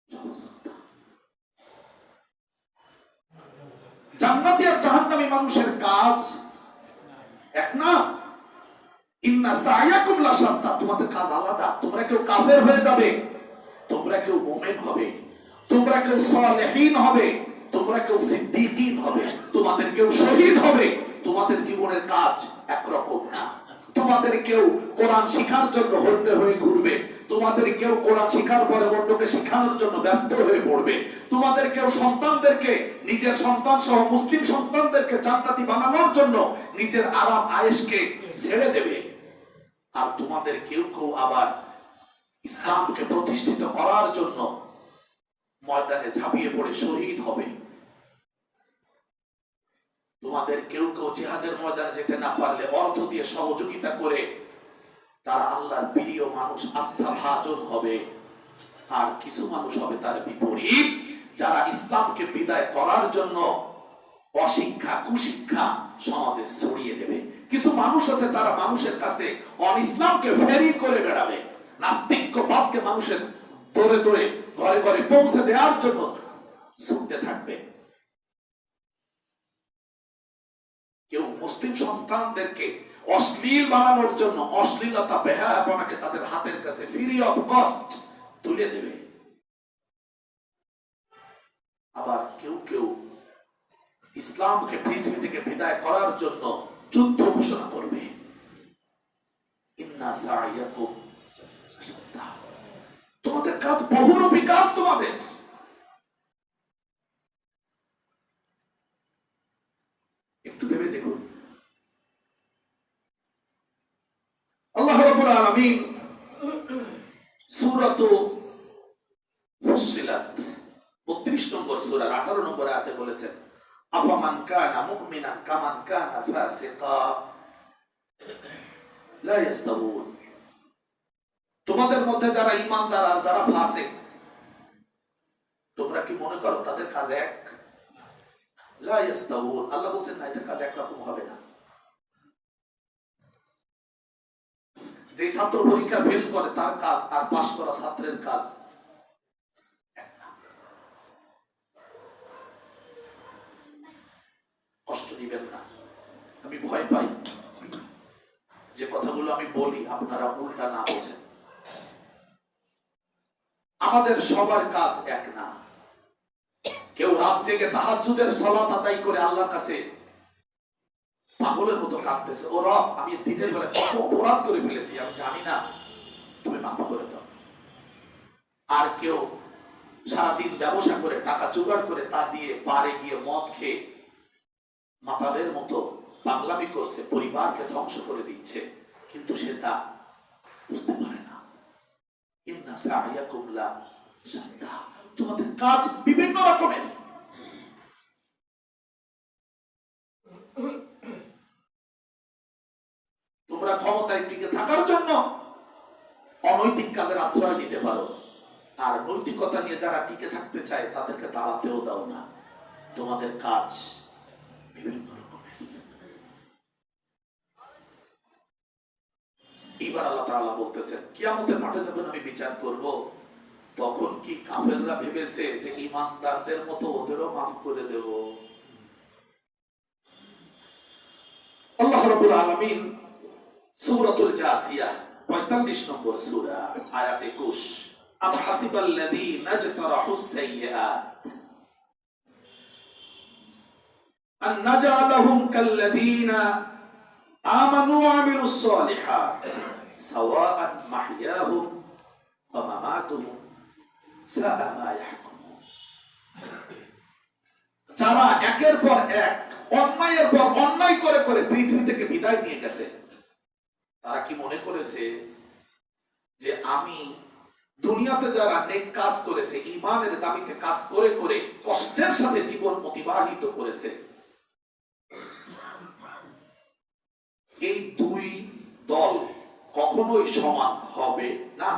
সহজ কথা। জান্নাতি আর জাহান্নামী মানুষের কাজ এক না। ইন্না সাইয়াকুম লাশাত্তা, তোমাদের কাজ আলাদা। তোমরা কেউ কাফের হয়ে যাবে, তোমরা কেউ মুমিন হবে, তোমরা কেউ সালেহীন হবে, তোমরা কেউ সিদ্দিকিন হবে, তোমাদের কেউ শহীদ হবে। তোমাদের জীবনের কাজ একরকম না। তোমাদের কেউ কোরআন শিখার জন্য হন্যে হয়ে ঘুরবে, তোমাদের কেউ কোরআন শিখার পরে অন্যকে শিখানোর জন্য ব্যস্ত হয়ে পড়বে, তোমাদের কেউ সন্তানদেরকে, নিজের সন্তান সহ মুসলিম সন্তানদেরকে জান্নাতি বানানোর জন্য নিজের আরাম আয়েশকে ছেড়ে দেবে, আর তোমাদের কেউ কেউ আবার ইসলামকে প্রতিষ্ঠিত করার জন্য ময়দানে ঝাঁপিয়ে পড়ে শহীদ হবে। তোমাদের কেউ কেউ জিহাদের ময়দানে যেতে না পারলে অর্থ দিয়ে সহযোগিতা করে তারা আল্লাহর প্রিয় মানুষ, আস্থা ভাজন হবে। আর কিছু মানুষ হবে তার বিপরীত, যারা ইসলামকে বিদায় করার জন্য অশিক্ষা কুশিক্ষা সমাজে ছড়িয়ে দেবে। কিছু মানুষ আছে তারা মানুষের কাছে ইসলামকে ফেরি করে বেড়াবে, নাস্তিক্যবাদকে মানুষের দৌড়ে দৌড়ে ঘরে ঘরে পৌঁছে দেওয়ার জন্য ছুটতে থাকবে। কেউ মুসলিম সন্তানদেরকে অশ্লীল বানানোর জন্য অশ্লীলতা বেহায়াপনাকে তাদের হাতের কাছে ফ্রি অফ কস্ট তুলে দেবে। আবার কেউ কেউ ইসলামকে পৃথিবী থেকে বিদায় করার জন্য যুদ্ধ ঘোষণা করবে। ইন্না সাইয়াকুম লাশাত্তা, তোমাদের কাজ বহুরূপী কাজ। তোমাদের একটু ভেবে দেখুন, আল্লাহ রাব্বুল আলামিন সূরাত ফুসসিলাত 32 নম্বর সূরার 18 নম্বর আয়াতে বলেছেন, আফামান কানা মুমিনান কামান কানা ফাসিকা লা ইস্তাউন। তোমাদের মধ্যে যারা ঈমানদার আর যারা ফাসিক, তোমরা কি মনে করো তাদের কাজ এক? লা ইয়াস্তাউন, আল্লাহ বলছেন না, এদের কাজ একরকম হবে না। যে ছাত্র পরীক্ষা ফেল করে তার কাজ আর পাশ করা ছাত্রের কাজ এক না। কষ্ট নিবেন না। আমি ভয় পাই যে কথাগুলো আমি বলি আপনারা উল্টা না বোঝেন। আমাদের সবার কাজ এক না। কেউ রাত জেগে তাহাজ্জুদের সালাত আদায় করে আল্লাহর কাছে পাগলের মতো কাঁদতেছে, ও রব, আমি দিনের বেলা কত অপরাধ করে ফেলেছি, আমি জানি না, তুমি মাফ করে দাও। আর কেউ সারাদিন ব্যবসা করে টাকা জোগাড় করে তা দিয়ে পারে গিয়ে মদ খেয়ে মাতালের মতো পাগলামি করছে, পরিবারকে ধ্বংস করে দিচ্ছে, কিন্তু সে তা বুঝতে পারে না। ইন্না সা'য়াকুম লা শাত্তা, তোমাদের কাজ বিভিন্ন রকমের। তোমরা ক্ষমতায় টিকে থাকার জন্য অনৈতিক কাজের আশ্রয় নিতে পারো, আর নৈতিকতা নিয়ে যারা টিকে থাকতে চায় তাদেরকে দাঁড়াতেও দাও না। তোমাদের কাজ বিভিন্ন রকমের। এবার আল্লাহ তাআলা বলতেছেন, কিয়ামতের মাঠে যখন আমি বিচার করব, তখন কি কাফেররা ভেবেছে যে ঈমানদারদের মতো ওদেরও মাফ করে দেব? আল্লাহ রাব্বুল আলামিন সূরাতুল জাসিয়া 45 নম্বর সূরা আয়াত 21, আম হাসিবাল্লাযীনা ইজতারাহুস সাইয়্যাত আন নাজআলাহুম কাল্লাযীনা আমানু ওয়া আমিলুস সালিহাত সাওয়াআন মাহইয়াহুম ওয়া মামাতুহুম সাআ মা ইয়াহকুমুন। যারা একের পর এক অন্যায়ের পর অন্যায় করে করে পৃথিবী থেকে বিদায় নিয়ে গেছে, তারা কি মনে করেছে যে আমি দুনিয়াতে যারা নেক কাজ করেছে, ঈমানের দাবিতে কাজ করে করে কষ্টের সাথে জীবন অতিবাহিত করেছে, এই দুই দল কখনোই সমান হবে না।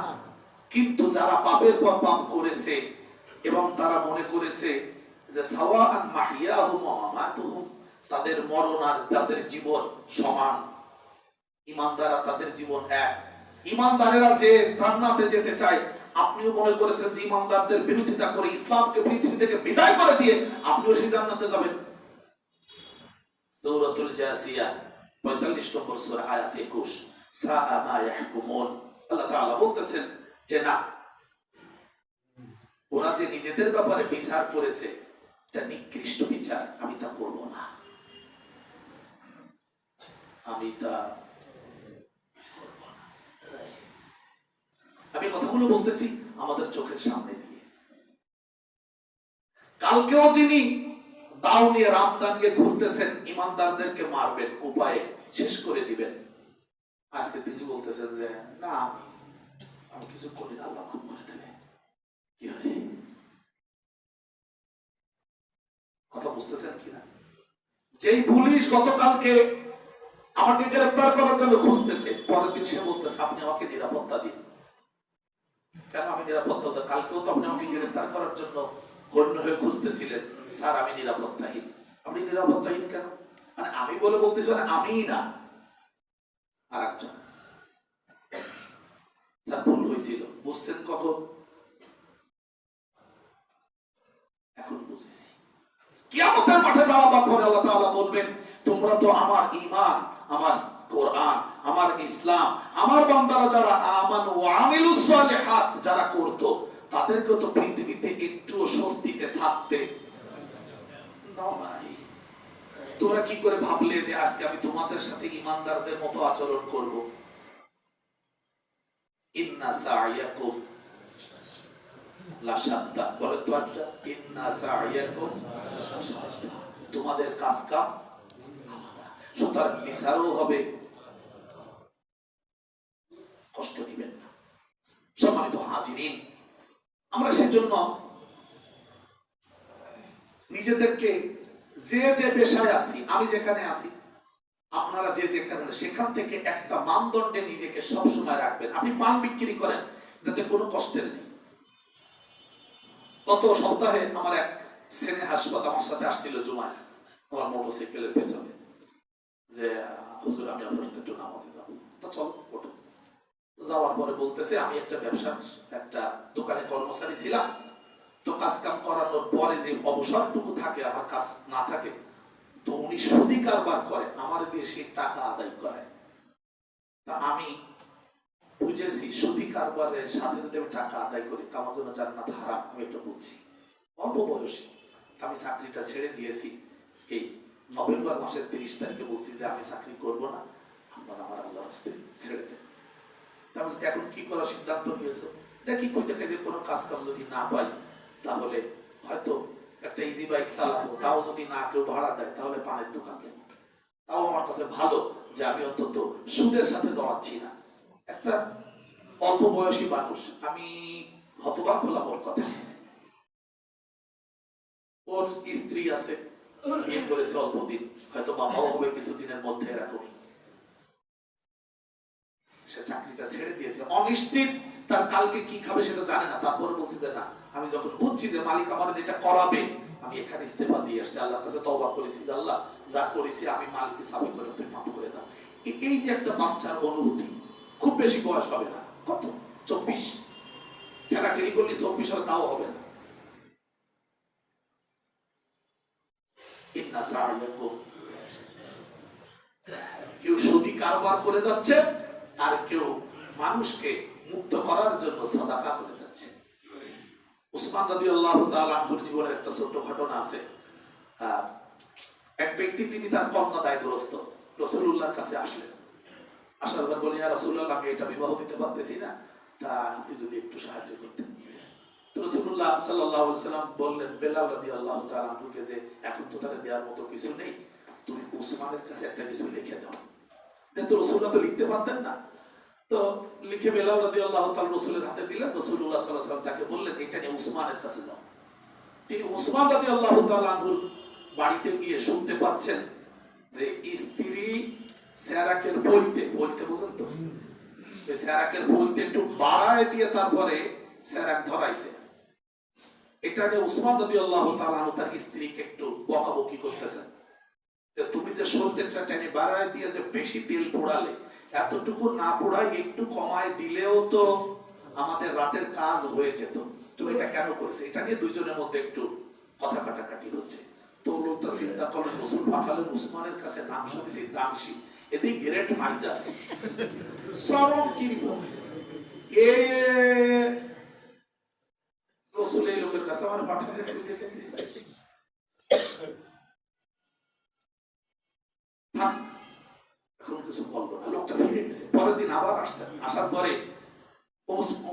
কিন্তু যারা পাপের পর পাপ করেছে এবং তারা মনে করেছে যে সাওয়াআন মাহইয়াহুম ওয়া মামাতুহুম, তাদের মরণ আর তাদের জীবন সমান, ঈমানদাররা তাদের জীবন এক, ঈমানদারেরা যে জান্নাতে যেতে চায়, আপনিও মনে করেছেন যে ঈমানদারদের বিরোধিতা করে ইসলামকে পৃথিবী থেকে বিদায় করে দিয়ে আপনিও সেই জান্নাতে যাবেন। সূরাতুল জাসিয়া 45 নম্বর সূরা আয়াত 21, সাআ মা ইয়াহকুমুন। আল্লাহ তাআলা বলতেছেন যে না, ওরা যে নিজেদের ব্যাপারে বিচার করেছে এটা নিকৃষ্ট বিচার, আমি তা করব না, আমি তা করব না। আমি কথাগুলো বলতেছি আমাদের চোখের সামনে দিয়ে। কালকেও যিনি দাও নিয়ে রামদা নিয়ে ঘুরতেছেন, ঈমানদারদেরকে মারবেন, উপায়ে শেষ করে দিবেন, আজকে তিনি বলতেছেন যে না, আমি কিছু করি না, আল্লাহ খুব করে দেবে। কি হয়? কথা বুঝতেছেন কিনা? যেই পুলিশ গতকালকে আমাকে গ্রেফতার করার জন্য খুঁজতেছে, পরের দিন সে বলতেছে আপনি আমাকে নিরাপত্তা দিন। কেন আমি নিরাপত্তা? কালকেও তো আপনি আমাকে গ্রেফতার করার জন্য হন্য হয়ে খুঁজতেছিলেন। স্যার আমি নিরাপত্তাহীন। আপনি নিরাপত্তাহীন কেন? মানে আমি বলে বলতেছি, মানে আমিই না, আর একজন। স্যার ভুল হয়েছিল, বুঝছেন কখন? এখন বুঝেছি। কিয়ামতের মাঠে দাঁড়াবার পরে আল্লাহ তাআলা বলবেন, তোমরা তো আমার ঈমান, আমার কোরআন, আমার ইসলাম, আমার বান্দারা যারা আমানু ওয়া আমিলুস সালিহাত যারা করত, তাদেরকে তো পৃথিবীতে একটু স্বস্তিতে থাকতে দাও নাই। তোমরা কি করে ভাবলে যে আজকে আমি তোমাদের সাথে ঈমানদারদের মতো আচরণ করব? ইন্না সা'য়াকুম লাশাত্তা, বলে তো আচ্ছা, ইন্না সা'য়াকুম লাশাত্তা, তোমাদের কাজ কাম আলাদা, সুতরাং বিচারও হবে, কষ্ট নিবেন না। সম্মানিত হাজিরিন, আমরা সেজন্য নিজেদেরকে যে যে পেশায় আছি, আমি যেখানে আছি, আপনারা যে যেখানে, সেখান থেকে একটা মানদণ্ডে নিজেকে সবসময় রাখবেন। আপনি পান বিক্রি করেন, তাতে কোনো কষ্টের নেই। গত সপ্তাহে আমার এক সেনে হাসপাতাল আমার সাথে আসছিল জুমায় আমার মোটরসাইকেলের পেছনে, যে হুজুর আমি আপনার সাথে একটু নামাজে যাবো, তো চলো ওঠো। যাওয়ার পরে বলতেছে আমি একটা ব্যবসার একটা দোকানে কর্মচারী ছিলাম, তো কাজ কাম করানোর পরে যে অবসরটুকু থাকে আমার কাজ না থাকে, তো উনি সুদি কারবার করে আমার দিয়ে সেই টাকা আদায় করে। তা আমি বুঝেছি সুদি কারবারের সাথে যদি আমি টাকা আদায় করি তা আমার জন্য জান্নাত হারাম, আমি এটা বুঝছি। অল্প বয়সে আমি চাকরিটা ছেড়ে দিয়েছি। এই নভেম্বর মাসের 30 তারিখে বলছি যে আমি চাকরি করব না, আপনারা আমার আল্লাহর রাস্তায় ছেড়ে দেন। তাহলে এখন কি করার সিদ্ধান্ত নিয়েছে দেখি, কই জায়গায় যে কোনো কাজ কাম যদি না পাই তাহলে হয়তো একটা ইজি বাইক চালাবো, তাও যদি না কেউ ভাড়া দেয় তাহলে পানের দোকান দেবো। তাও আমার কাছে ভালো যে আমি অন্তত সুদের সাথে জড়াচ্ছি না। একটা অল্প বয়সী মানুষ, আমি হতবাক হলাম ওর কথা। ওর স্ত্রী আছে, বিয়ে করেছে অল্প দিন, হয়তো বাবাও হবে কিছুদিনের মধ্যে, এরকমই। সে চাকরিটা ছেড়ে দিয়েছে, অনিশ্চিত, তার কালকে কি খাবে সেটা জানে না। তারপরে বলছি যে না, আমি যখন বুঝছি যে মালিক আমার এটা করাবে, আমি এখানে ইস্তেফা দিয়ে আসছি, আল্লাহর কাছে তওবা করেছি, আল্লাহ যা করেছি আমি মালিককে সাবিত করে তুই মাফ করে দাও। এই যে একটা বাচ্চার অনুভূতি, খুব বেশি বয়স হবে না, কত 24, খেলাখেলি করলে 24 হবে, তাও হবে না। ইন্না সাআয়াকুম, কেউ সুদি কারবার করে যাচ্ছে আর কেউ মানুষকে মুক্ত করার জন্য সাদাকা করে যাচ্ছে। উসমান রাদিয়াল্লাহু তাআলা আনহুর জীবনের একটা ছোট ঘটনা আছে। এক ব্যক্তি, তিনি তার কন্যা দায়গ্রস্ত, রাসূলুল্লাহর কাছে আসলেন। আসার পর বলেন, ইয়া রাসূলুল্লাহ, আমি এটা বিবাহ দিতে পারতেছি না, তা আপনি যদি একটু সাহায্য করতেন। তো রাসূলুল্লাহ সাল্লাল্লাহু আলাইহি ওয়াসাল্লাম বললেন বেলাল রাদিয়াল্লাহু তাআলা আনহুকে যে এখন তো তাকে দেওয়ার মতো কিছু নেই, তুমি উসমানের কাছে একটা কিছু লিখে দাও। কিন্তু রাসূলুল্লাহ তো লিখতে পারতেন না, তো লিখে বেলাল রাদিয়াল্লাহু তাআলা রাসূলের হাতে দিলেন। রাসূলুল্লাহ সাল্লাল্লাহু আলাইহি ওয়াসাল্লাম তাকে বললেন এটা নিয়ে উসমানের কাছে যাও। তিনি উসমান রাদিয়াল্লাহু তাআলা আনহুর বাড়িতে গিয়ে শুনতে পাচ্ছেন যে স্ত্রী সেরাকের বলতে বুঝেন তো, সেরাকের বলতে একটু বাড়ায় দিয়ে তারপরে সেরাক ধরাইছে। এটা নিয়ে উসমান রাদিয়াল্লাহু তাআলা আনহু তার স্ত্রীকে একটু বকাবকি করতেছেন যে তুমি যে সত্যটা টেনে বাড়ায় দিয়ে যে বেশি তেল পোড়ালে, এতটুকু না পোড়ায় একটু কমায় দিলেও তো আমাদের রাতের কাজ হয়ে যেত, তুমি এটা কেন করেছে? এটা নিয়ে দুইজনের মধ্যে একটু কথা কাটাকাটি হচ্ছে। তো লোকটা চিন্তা করলেন, রাসূল পাঠালেন উসমানের কাছে, নাম শুনেছি দামশি, এদিক গ্রেট মাইজার চরম কিরিব, এ রাসূল এই লোকের কাছে আমার পাঠালেন। এখন কিছু বলবো না, লোকটা ফিরে গেছে। পরের দিন আবার আসছেন, আসার পরে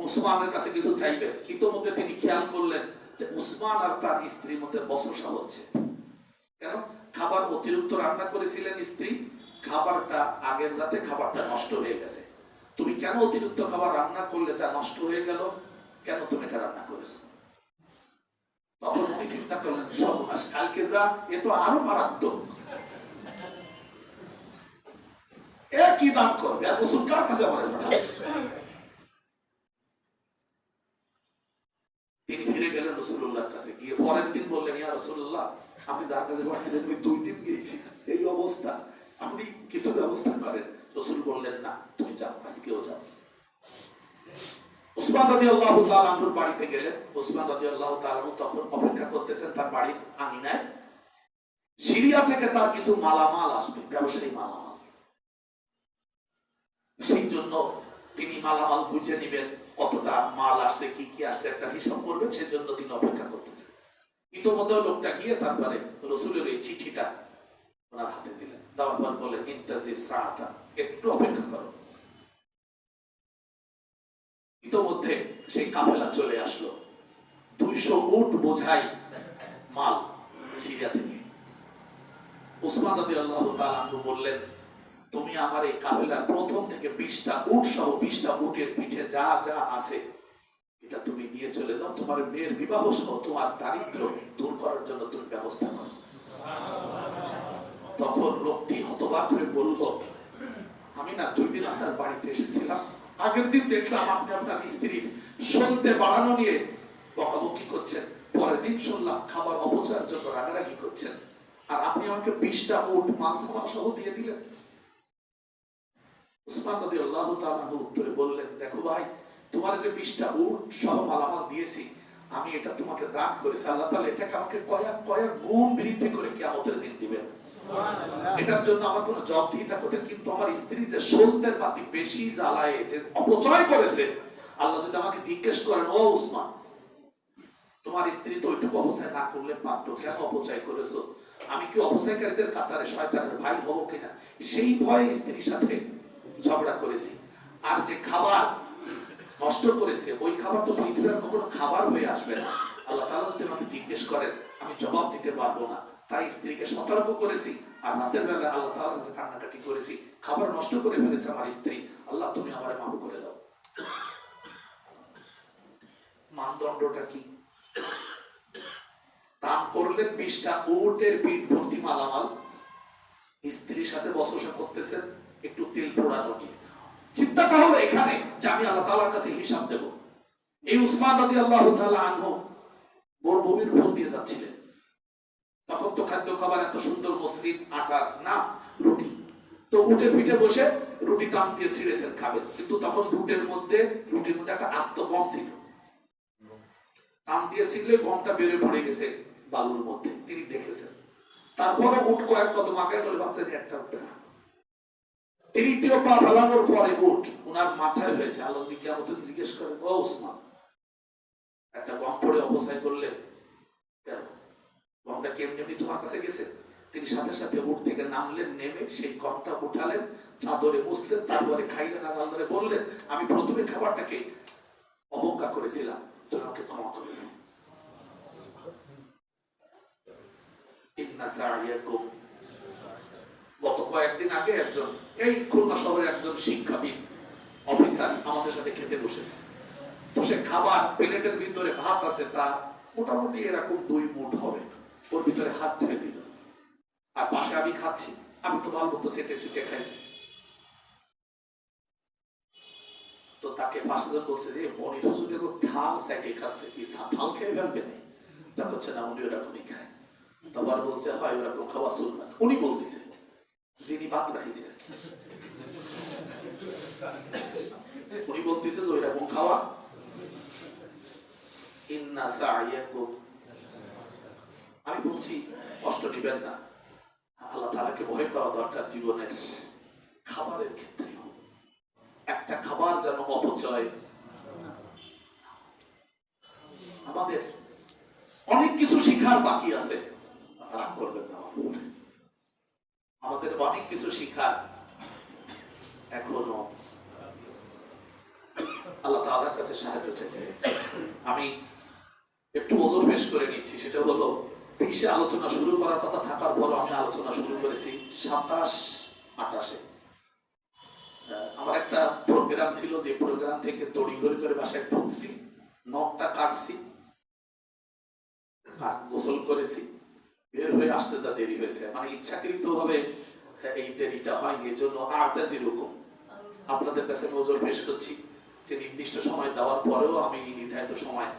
উসমানের কাছে কিছু চাইবেন। ইতোমধ্যে তিনি খেয়াল করলেন যে উসমান আর তার স্ত্রীর মধ্যে বচসা হচ্ছে। কেন? খাবার অতিরিক্ত রান্না করেছিলেন স্ত্রী, খাবারটা আগের রাতে খাবারটা নষ্ট হয়ে গেছে। তুমি কেন অতিরিক্ত খাবার রান্না করলে যা নষ্ট হয়ে গেল, কেন তুমি এটা রান্না করেছো? তখন উনি চিন্তা করলেন সর্বনাশ, কালকে যা এ তো আরো মারাত্মক, এ কি দাম করবে, আর রাসূল কার কাছে আমার পাঠাবে? তিনি ফিরে গেলেন রাসূলুল্লাহর কাছে, গিয়ে পরের দিন বললেন, ইয়া রাসূলুল্লাহ, আপনি যার কাছে পাঠিয়েছেন আমি 2 দিন গেছি, এই অবস্থা, আপনি কিছু ব্যবস্থা করেন। রাসূল বললেন না, তুমি যাও, আজকেও যাও। উসমান রাদিয়াল্লাহু তাআলা আনহুর বাড়িতে গেলেন। উসমান রাদিয়াল্লাহু তাআলা তখন অপেক্ষা করতেছেন তার বাড়ির আঙিনায়। সিরিয়া থেকে তার কিছু মালামাল আসবে, ব্যবসায়ী মালামাল। সেই জন্য তিনি মালামাল বুঝে নেবেন, কতটা মাল আসছে, কি কি আসছে, একটা হিসাব করবেন, সেই জন্য তিনি অপেক্ষা করতেছেন। ইতোমধ্যে লোকটা গিয়ে তারপরে রাসূলের এই চিঠিটা ওনার হাতে দিলেন, দেওয়ার পর বললেন, ইন্তাজির সাআতা, একটু অপেক্ষা করো। ইতোমধ্যে সেই কাফেলা চলে আসলো, 200 উট বোঝাই মাল সিরিয়া থেকে। উসমান রাদিয়াল্লাহু তাআলা আনহু বললেন, তুমি আমার এই কাফেলার প্রথম থেকে 20টা উট সহ 20টা উটের পিঠে যা যা আছে এটা তুমি নিয়ে চলে যাও, তোমার মেয়ের বিবাহ সহ তোমার দারিদ্র দূর করার জন্য তুমি ব্যবস্থা করো। তখন লোকটি হতবাক হয়ে বলল, আমি না 2 দিন আপনার বাড়িতে এসেছিলাম, আগের দিন দেখলাম আপনি আপনার স্ত্রীর সলতে বাড়ানো নিয়ে বকাবকি করছেন, পরের দিন শুনলাম খাবার অপচয়ের জন্য রাগারাগি করছেন, আর আপনি আমাকে 20টা উট মাংস সহ দিয়ে দিলেন। উসমান রাদিয়াল্লাহু তাআলা উত্তরে বললেন, দেখো ভাই, তোমার যে 20টা উট সহ মালামাল দিয়েছি, আমি এটা তোমাকে দান করেছি, আল্লাহ তাআলা এটাকে আমাকে কয়েক কয়েক গুণ বৃদ্ধি করে কিয়ামতের দিন দিবেন। এটার জন্য আমার কোনো জবাবদিহিতা করতেন, কিন্তু আমার স্ত্রী যে সন্ধ্যের বাতি বেশি জ্বালায়, যে অপচয় করেছে, আল্লাহ যদি আমাকে জিজ্ঞেস করেন, ও উসমান, তোমার স্ত্রী তো ওইটুকু অপচয় না করলে পারতো, কেন অপচয় করেছো? আমি কি অপচয়কারীদের কাতারে শয়তানের ভাই হব কিনা, সেই ভয়ে স্ত্রীর সাথে ঝগড়া করেছি। আর যে খাবার নষ্ট করেছে, ওই খাবার তো পৃথিবীর কখনো খাবার হয়ে আসবে না। আল্লাহ তাআলা যদি আমাকে জিজ্ঞেস করেন, আমি জবাব দিতে পারবো না। তাই স্ত্রীকে সতর্ক করেছি, আর রাতের বেলা আল্লাহ তাআলার কাছে কান্নাকাটি করেছি, খাবার নষ্ট করে ফেলেছে আমার স্ত্রী, আল্লাহ তুমি আমারে মাফ করে দাও। মানদণ্ডটা কি? দান করলেন 20টা উটের পিঠ ভর্তি মালামাল, স্ত্রীর সাথে বসবাস করতেছেন একটু তেল পোড়ানো নিয়ে। চিন্তাটা হলো এখানে যে আমি আল্লাহ তাআলার কাছে হিসাব দেব। এই উসমান রাদিয়াল্লাহু তাআলা আনহু মরুভূমির উপর দিয়ে যাচ্ছিলেন, তখন তো খাদ্য খাবার এত সুন্দর মসৃণ আটার না, রুটি। তো উটের পিঠে বসে রুটি টান দিয়ে ছিঁড়েছেন খাবেন, কিন্তু তখন রুটির মধ্যে একটা আস্ত গম ছিল। টান দিয়ে ছিঁড়লে গমটা বেড়ে পড়ে গেছে বালুর মধ্যে, তিনি দেখেছেন। তারপরে উট কয়েক কদম আগে বলে ভাবছেন একটা তৃতীয় পা ফেলানোর পরে উট ওনার মাথায় হয়েছে। আল্লাহ কিয়ামতের জিজ্ঞেস করেন, ও উসমান, একটা গম পড়ে অপচয় করলে কেন? গমটা কেমনি তোমার কাছে গেছে? তিনি সাথে সাথে উট থেকে নামলেন, নেমে সেই গমটা উঠালেন, চাদরে মুছলেন, তারপরে খাইলেন, আর আল্লাহরে বললেন, আমি প্রথমে খাবারটাকে অবজ্ঞা করেছিলাম, তুমি আমাকে ক্ষমা করে দাও। ইন্না সা'য়াকুম। গত কয়েকদিন আগে একজন এই খুলনা শহরের একজন শিক্ষাবিদ অফিসার আমাদের সাথে খেতে বসেছে। তো সে খাবার প্লেটের ভিতরে ভাত আছে, তা মোটামুটি এরকম 2 মুঠ হবে, ওর ভিতরে হাত ধুয়ে দিল। আর পাশে আমি খাচ্ছি, আমি তো ভালো মতো সেটে সুটে খাই। তো তাকে পাশে বলছে যে মনির হুজুর দেখো থাল সাইটে খাচ্ছে, কি থাল খেয়ে ফেলবে না? তা হচ্ছে না, উনি ওরকমই খায়। তারপর বলছে, হয় ওরকম খাওয়া সুন্নাত। উনি বলতেছে যিনি ভাত রাখিছে, উনি বলতেছে যে ওইরকম খাওয়া। ইন্না সা'য়াকুম। আমি বলছি কষ্ট নিবেন না, আল্লাহ তাআলাকে ভয় করা দরকার জীবনের খাবারের ক্ষেত্রে। একটা খাবার যেন অপচয়। আমাদের অনেক কিছু শিখার বাকি আছে, রাগ করবেন না আমার উপরে। আমাদের অনেক কিছু শিখার এখনো আল্লাহ তাআলার কাছে সাহায্য চাইছে। আমি একটু ওজোর পেশ করে নিচ্ছি, সেটা হলো 20-এ আলোচনা শুরু করার কথা থাকার পর আমি আলোচনা শুরু করেছি 27-28-এ। আমার একটা প্রোগ্রাম ছিল, যে প্রোগ্রাম থেকে তড়িঘড়ি করে বাসায় ঢুকছি, নখটা কাটছি, গোসল করেছি, বের হয়ে আসতে যা দেরি হয়েছে, মানে ইচ্ছাকৃত ভাবে এই দেরিটা হয়নি। এই জন্য যেরকম আপনাদের কাছে নজর পেশ করছি যে নির্দিষ্ট সময় দেওয়ার পরেও আমি নির্ধারিত সময়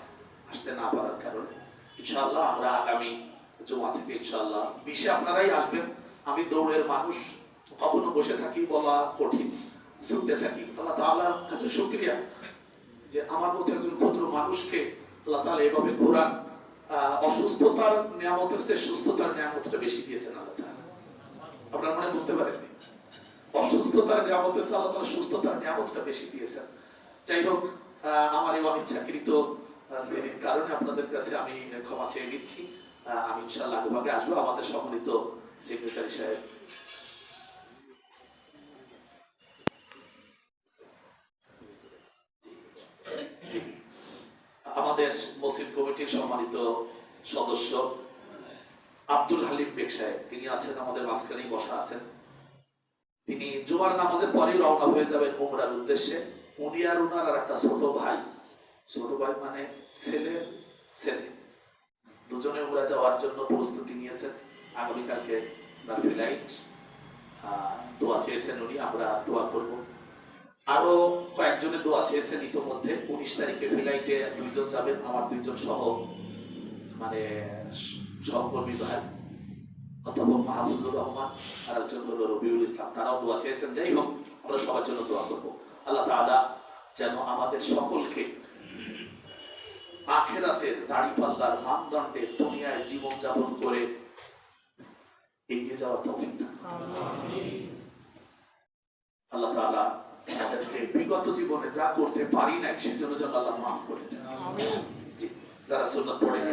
আসতে না পারার কারণে। ইনশাআল্লাহ আমরা আগামী জুমা থেকে ইনশাআল্লাহ 20-এ আপনারাই আসবেন। আমি দৌড়ের মানুষ, কখনো বসে থাকি বলা কঠিন, শুনতে থাকি। আল্লাহ তাআলার কাছে শুকরিয়া যে আমার মতো একজন ক্ষুদ্র মানুষকে আল্লাহ তাআলা এভাবে ঘোরান। অসুস্থতার নিয়ামতের চেয়ে সুস্থতার নিয়ামতটা বেশি দিয়েছেন আল্লাহ তাআলা। আপনারা মনে বুঝতে পারেননি, অসুস্থতার নিয়ামতের চেয়ে আল্লাহ তাআলা সুস্থতার নিয়ামতটা বেশি দিয়েছেন। যাই হোক, আমার এই অনিচ্ছাকৃত দেরির কারণে আপনাদের কাছে আমি ক্ষমা চেয়ে নিচ্ছি। আমি ইনশাআল্লাহ আগেভাগে আসবো। আমাদের সম্মানিত সেক্রেটারি সাহেব, আমাদের মসজিদ কমিটির সম্মানিত সদস্য আব্দুল হালিম বেগ সাহেব, তিনি আছেন আমাদের মাঝখানেই বসা আছেন। তিনি জুমার নামাজের পরেই রওনা হয়ে যাবেন উমরার উদ্দেশ্যে। উনি আর উনার আর একটা ছোট ভাই মানে ছেলের ছেলে, দুজনে উমরা যাওয়ার জন্য প্রস্তুতি নিয়েছেন। আগামীকালকে তার ফ্লাইট, দোয়া চেয়েছেন উনি, আমরা দোয়া করব। আরো কয়েকজনে দোয়া চেয়েছেন ইতোমধ্যে। 19 তারিখে ফ্লাইটে 2 জন যাবেন, আমার 2 জন সহ মানে সহকর্মী ভাই অধ্যাপক মাহফুজুর রহমান আর একজন হলো রবিউল ইসলাম, তারাও দোয়া চেয়েছেন। যাই হোক, আমরা সবার জন্য দোয়া করবো। আল্লাহ তাআলা যেন আমাদের সকলকে আখিরাতের দাড়িপাল্লার মানদণ্ডে দুনিয়ায় জীবনযাপন করে এগিয়ে যাওয়ার তৌফিক দান করুন। আল্লাহ তাআলা আমাদেরকে বিগত জীবনে যা করতে পারি না সেজন্য যেন আল্লাহ মাফ করে দেন। যারা সুন্নাত পড়ে